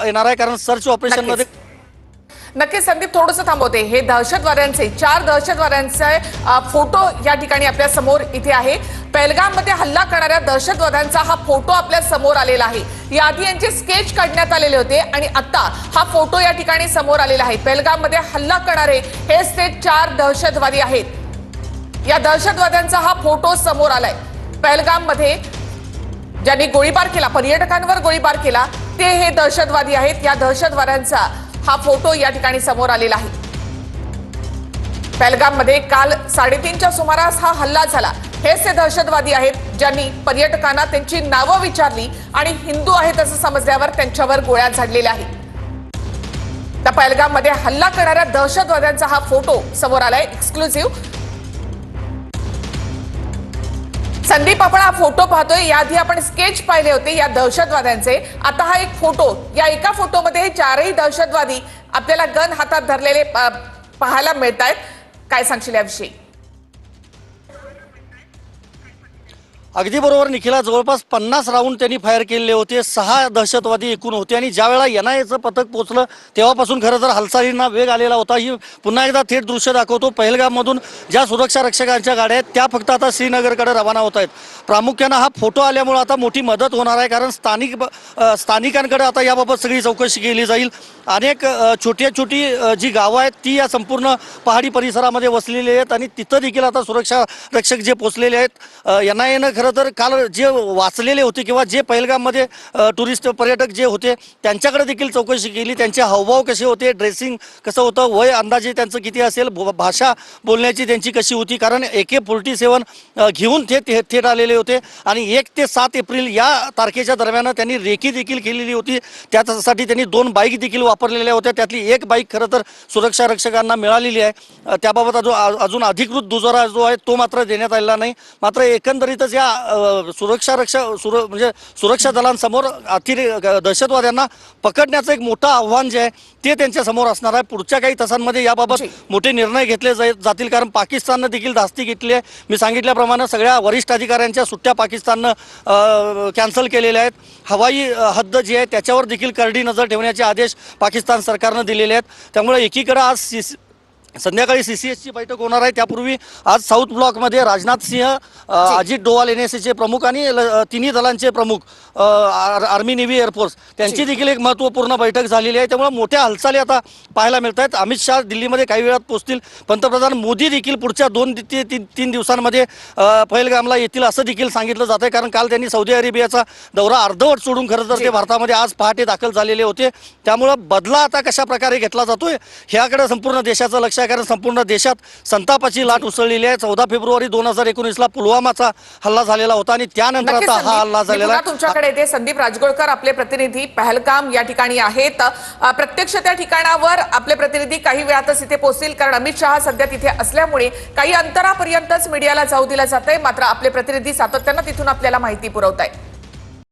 येणार आहे, कारण सर्च ऑपरेशन मध्ये नक्कीच संदीप थोडंसं थांबवते। हे दहशतवाद्यांचे 4 दहशतवाद्यांचे फोटो या ठिकाणी आपल्या समोर इथे आहे। पहलगाम मध्ये हल्ला करणाऱ्या दहशतवाद्यांचा हा फोटो आपल्या समोर आलेला आहे। याआधी यांचे स्केच काढण्यात आलेले होते आणि आता हा फोटो या ठिकाणी समोर आलेला आहे। पहलगाम मध्ये हल्ला करणारे हेच ते 4 दहशतवादी आहेत। या दहशतवाद्यांचा हा फोटो समोर आलाय। पहलगाम मध्ये ज्यांनी गोळीबार केला, पर्यटकांवर गोळीबार केला, ते हे दहशतवादी आहेत। या दहशतवाद्यांचा हा फोटो या ठिकाणी समोर आलेला आहे। पहलगाम मध्ये काल 3:30च्या सुमारास हा हल्ला झाला। हेच ते दहशतवादी आहेत ज्यांनी पर्यटकांना त्यांची नावं विचारली आणि हिंदू आहेत असं समजल्यावर त्यांच्यावर गोळ्या झाडलेल्या आहेत। त्या पहलगाम मध्ये हल्ला करणाऱ्या दहशतवाद्यांचा हा फोटो समोर आलाय, एक्सक्लुझिव्ह। संदीप, आपण हा फोटो पाहतोय। याआधी आपण स्केच पाहिले होते या दहशतवाद्यांचे। आता हा एक फोटो, या एका फोटोमध्ये 4ही दहशतवादी आपल्याला गन हातात धरलेले पाहायला मिळत आहेत। काय सांगशील याविषयी? अगदी बरोबर निखिला, जवळपास 50 राऊंड त्यांनी फायर केलेले होते। 6 दहशतवादी एकूण होते आणि ज्या वेळा एनआयएचं पथक पोहोचलं तेव्हापासून खरं तर हालचालींना वेग आलेला होता। ही पुन्हा एकदा थेट दृश्य दाखवतो। पहलगाममधून ज्या सुरक्षा रक्षकांच्या गाड्या आहेत त्या फक्त आता श्रीनगरकडे रवाना होत आहेत। प्रामुख्यानं हा फोटो आल्यामुळे आता मोठी मदत होणार आहे, कारण स्थानिकांकडे आता याबाबत सगळी चौकशी केली जाईल। अनेक छोटी जी गावं आहेत ती या संपूर्ण पहाडी परिसरामध्ये वसलेली आहेत आणि तिथं देखील आता सुरक्षा रक्षक जे पोहोचलेले आहेत। एनआयएनं खरं तर काल जे वाचलेले होते किंवा जे पहलगाममध्ये टुरिस्ट पर्यटक जे होते त्यांच्याकडे देखील चौकशी केली। त्यांचे हावभाव कसे होते, ड्रेसिंग कसं होतं, वय अंदाजे त्यांचं किती असेल, भाषा बोलण्याची त्यांची कशी होती, कारण AK-47 घेऊन थेट आलेले होते आणि 1 ते 7 एप्रिल या तारखेच्या दरम्यान त्यांनी रेकी देखील केलेली होती। त्यासाठी त्यांनी 2 बाईक देखील वापरलेल्या होत्या। त्यातली एक बाईक खरं तर सुरक्षा रक्षकांना मिळालेली आहे। त्याबाबत अजून अधिकृत दुजोरा जो आहे तो मात्र देण्यात आलेला नाही। मात्र एकंदरीतच या सुरक्षा दलांसमोर दहशतवाद्यांना पकडण्याचं एक मोठं आव्हान जे आहे ते त्यांच्या समोर असणार आहे। पुढच्या काही तासांमध्ये याबाबत मोठे निर्णय घेतले जातील, कारण पाकिस्ताननं देखील धास्ती घेतली आहे। मी सांगितल्याप्रमाणे सगळ्या वरिष्ठ अधिकाऱ्यांच्या सुट्ट्या पाकिस्ताननं कॅन्सल केलेल्या आहेत। हवाई हद्द जी आहे त्याच्यावर देखील करडी नजर ठेवण्याचे आदेश पाकिस्तान सरकारनं दिलेले आहेत। त्यामुळे एकीकडे आज संध्याकाळी CCSची बैठक होणार आहे। त्यापूर्वी आज साऊथ ब्लॉकमध्ये राजनाथ सिंह, अजित डोवाल NSAचे प्रमुख आणि तिन्ही दलांचे प्रमुख आर्मी, नेव्ही, एअरफोर्स त्यांची देखील एक महत्त्वपूर्ण बैठक झालेली आहे। त्यामुळे मोठ्या हालचाली आता पाहायला मिळत आहेत। अमित शहा दिल्लीमध्ये काही वेळात पोहोचतील। पंतप्रधान मोदी देखील पुढच्या 2 ते 3 दिवसांमध्ये पहलगामला येतील असं देखील सांगितलं जात आहे, कारण काल त्यांनी सौदी अरेबियाचा दौरा अर्धवट सोडून खरं तर ते भारतामध्ये आज पहाटे दाखल झालेले होते। त्यामुळं बदला आता कशा प्रकारे घेतला जातोय ह्याकडे संपूर्ण देशाचं लक्ष आहे, कारण संपूर्ण देशात संतापाची लाट उसळलेली आहे। 14 फेब्रुवारी 2019ला पुलवामाचा हल्ला झालेला होता आणि त्यानंतर आता हा हल्ला झालेला आहे। तुमच्याकडे येते संदीप राजगोळकर, आपले प्रतिनिधी पहलगाम या ठिकाणी आहेत। प्रत्यक्ष त्या ठिकाणावर आपले प्रतिनिधी काही वेळातच इथे पोहोचतील, कारण अमित शहा सध्या तिथे असल्यामुळे काही अंतरापर्यंतच मीडियाला जाऊ दिलं जातंय। मात्र आपले प्रतिनिधी सातत्यानं तिथून आपल्याला माहिती पुरवत आहेत।